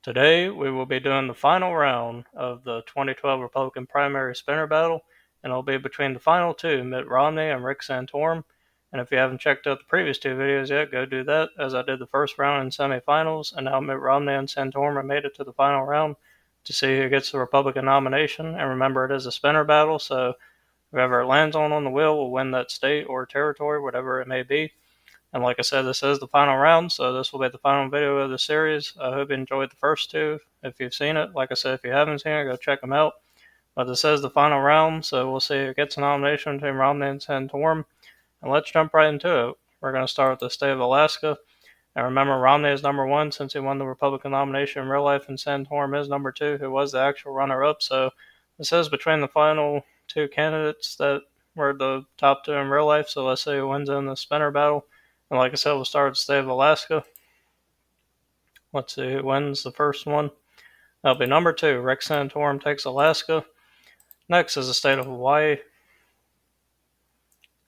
Today, we will be doing the final round of the 2012 Republican primary spinner battle, and it'll be between the final two, Mitt Romney and Rick Santorum. And if you haven't checked out the previous two videos yet, go do that, as I did the first round in semifinals, and now Mitt Romney and Santorum have made it to the final round to see who gets the Republican nomination. And remember, it is a spinner battle, so whoever it lands on the wheel will win that state or territory, whatever it may be. And like I said, this is the final round, so this will be the final video of the series. I hope you enjoyed the first two. If you've seen it, like I said, if you haven't seen it, go check them out. But this is the final round, so we'll see who gets a nomination between Romney and Santorum. And let's jump right into it. We're going to start with the state of Alaska. And remember, Romney is number one since he won the Republican nomination in real life, and Santorum is number two, who was the actual runner-up. So this is between the final two candidates that were the top two in real life. So let's see who wins in the spinner battle. And like I said, we'll start with the state of Alaska. Let's see who wins the first one. That'll be number two. Rick Santorum takes Alaska. Next is the state of Hawaii.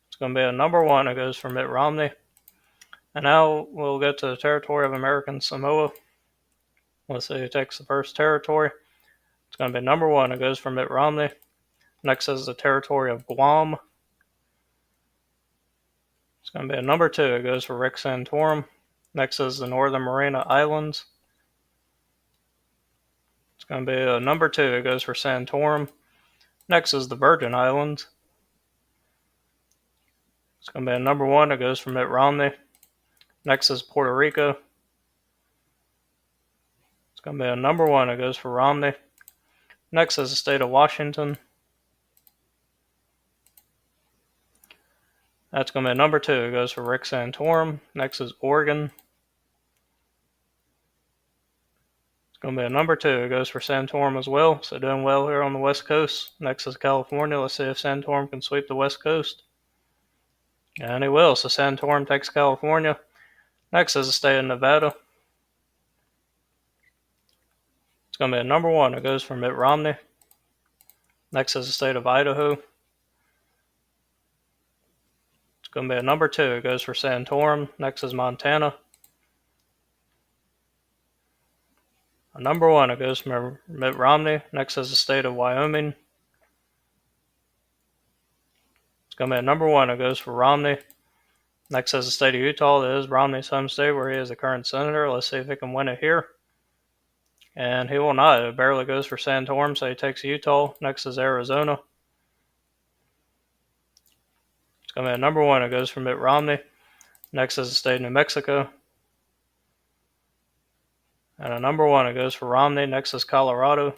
It's going to be a number one. It goes for Mitt Romney. And now we'll get to the territory of American Samoa. Let's see who takes the first territory. It's going to be number one. It goes for Mitt Romney. Next is the territory of Guam. It's going to be a number two. It goes for Rick Santorum. Next is the Northern Mariana Islands. It's going to be a number two. It goes for Santorum. Next is the Virgin Islands. It's going to be a number one. It goes for Mitt Romney. Next is Puerto Rico. It's going to be a number one. It goes for Romney. Next is the state of Washington. That's going to be a number two. It goes for Rick Santorum. Next is Oregon. It's going to be a number two. It goes for Santorum as well. So doing well here on the West Coast. Next is California. Let's see if Santorum can sweep the West Coast. And he will. So Santorum takes California. Next is the state of Nevada. It's going to be a number one. It goes for Mitt Romney. Next is the state of Idaho. It's going to be a number two. It goes for Santorum. Next is Montana. A number one. It goes for Mitt Romney. Next is the state of Wyoming. It's going to be a number one. It goes for Romney. Next is the state of Utah. That is Romney's home state where he is the current senator. Let's see if he can win it here. And he will not. It barely goes for Santorum, so he takes Utah. Next is Arizona. It's going to be a number one. It goes for Mitt Romney. Next is the state of New Mexico. And a number one. It goes for Romney. Next is Colorado.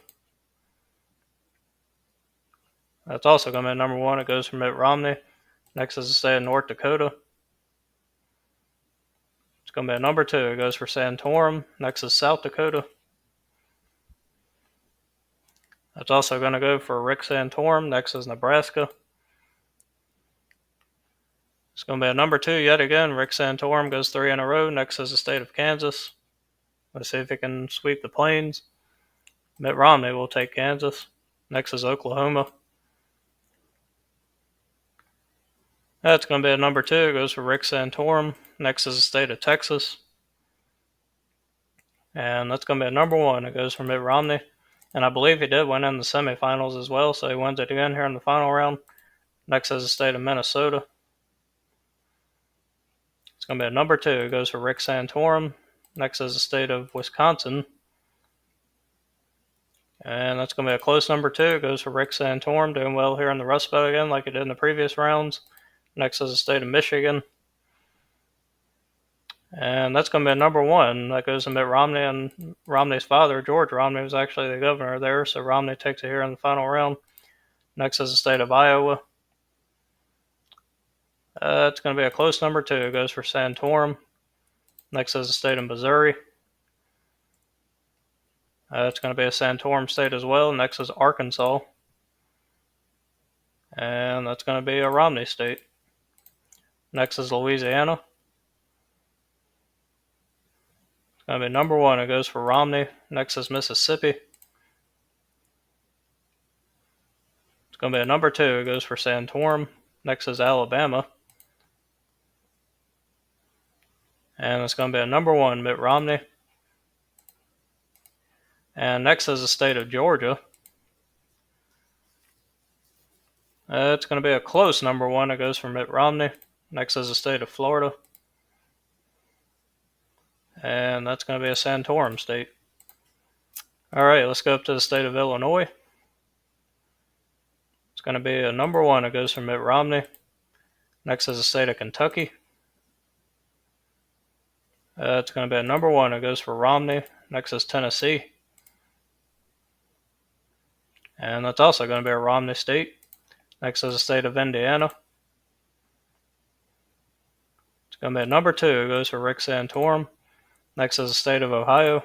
That's also going to be a number one. It goes for Mitt Romney. Next is the state of North Dakota. It's going to be a number two. It goes for Santorum. Next is South Dakota. That's also going to go for Rick Santorum. Next is Nebraska. It's going to be a number two yet again. Rick Santorum goes three in a row. Next is the state of Kansas. Let's see if he can sweep the plains. Mitt Romney will take Kansas. Next is Oklahoma. That's going to be a number two. It goes for Rick Santorum. Next is the state of Texas. And that's going to be a number one. It goes for Mitt Romney. And I believe he did win in the semifinals as well, so he wins it again here in the final round. Next is the state of Minnesota. It's going to be a number two. It goes for Rick Santorum. Next is the state of Wisconsin. And that's going to be a close number two. It goes for Rick Santorum, doing well here in the Rust Belt again like he did in the previous rounds. Next is the state of Michigan. And that's going to be a number one. That goes to Mitt Romney, and Romney's father, George Romney, was actually the governor there, so Romney takes it here in the final round. Next is the state of Iowa. It's going to be a close number two. It goes for Santorum. Next is the state of Missouri. It's going to be a Santorum state as well. Next is Arkansas. And that's going to be a Romney state. Next is Louisiana. It's going to be number one. It goes for Romney. Next is Mississippi. It's going to be a number two. It goes for Santorum. Next is Alabama. And it's going to be a number one, Mitt Romney. And next is the state of Georgia. It's going to be a close number 1. It goes for Mitt Romney. Next is the state of Florida. And that's going to be a Santorum state. Alright, let's go up to the state of Illinois. It's going to be a number 1. It goes for Mitt Romney. Next is the state of Kentucky. It's going to be a number 1. It goes for Romney. Next is Tennessee. And that's also going to be a Romney state. Next is the state of Indiana. It's going to be a number 2. It goes for Rick Santorum. Next is the state of Ohio.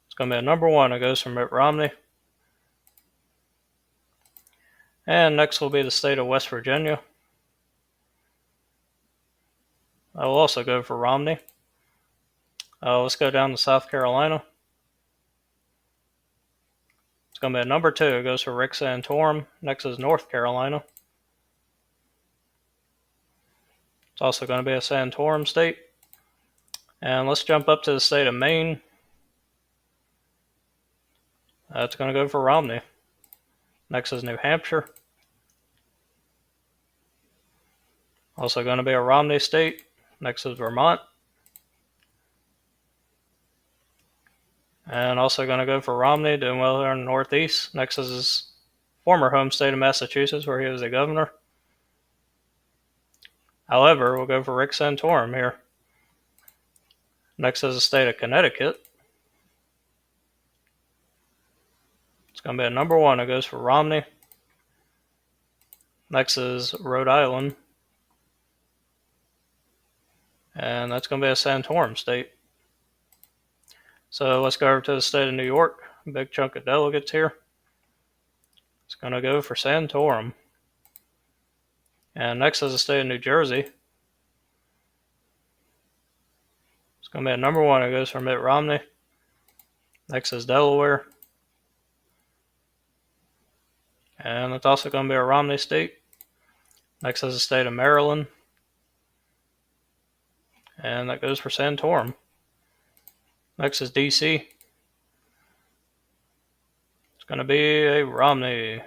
It's going to be a number 1. It goes for Mitt Romney. And next will be the state of West Virginia. I will also go for Romney. Let's go down to South Carolina. It's going to be a number 2. It goes for Rick Santorum. Next is North Carolina. It's also going to be a Santorum state. And let's jump up to the state of Maine. It's going to go for Romney. Next is New Hampshire. Also going to be a Romney state. Next is Vermont. And also going to go for Romney, doing well there in the Northeast. Next is his former home state of Massachusetts, where he was the governor. However, we'll go for Rick Santorum here. Next is the state of Connecticut. It's going to be a number 1. It goes for Romney. Next is Rhode Island. And that's going to be a Santorum state. So let's go over to the state of New York. A big chunk of delegates here. It's going to go for Santorum. And next is the state of New Jersey. It's going to be a number 1. It goes for Mitt Romney. Next is Delaware. And it's also going to be a Romney state. Next is the state of Maryland. And that goes for Santorum. Next is DC. It's going to be a Romney.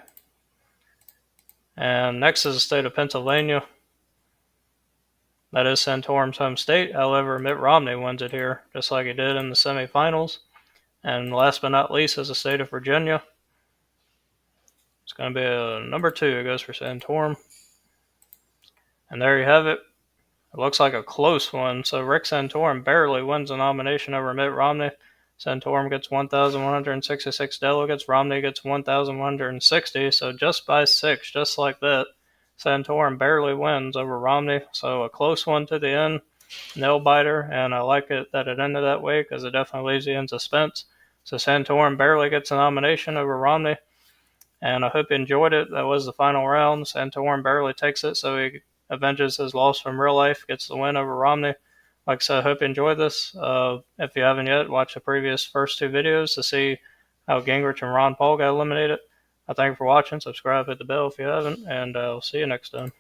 And next is the state of Pennsylvania. That is Santorum's home state. However, Mitt Romney wins it here, just like he did in the semifinals. And last but not least is the state of Virginia. It's going to be a number 2. It goes for Santorum. And there you have it. It looks like a close one. So Rick Santorum barely wins the nomination over Mitt Romney. Santorum gets 1,166 delegates. Romney gets 1,160. So just by 6, just like that, Santorum barely wins over Romney. So a close one to the end. Nail biter. And I like it that it ended that way because it definitely leaves you in suspense. So Santorum barely gets a nomination over Romney. And I hope you enjoyed it. That was the final round. Santorum barely takes it, so he avenges his loss from real life, gets the win over Romney. Like I said, I hope you enjoyed this. If you haven't yet, watch the previous first 2 videos to see how Gingrich and Ron Paul got eliminated. I thank you for watching. Subscribe, hit the bell if you haven't, and I'll see you next time.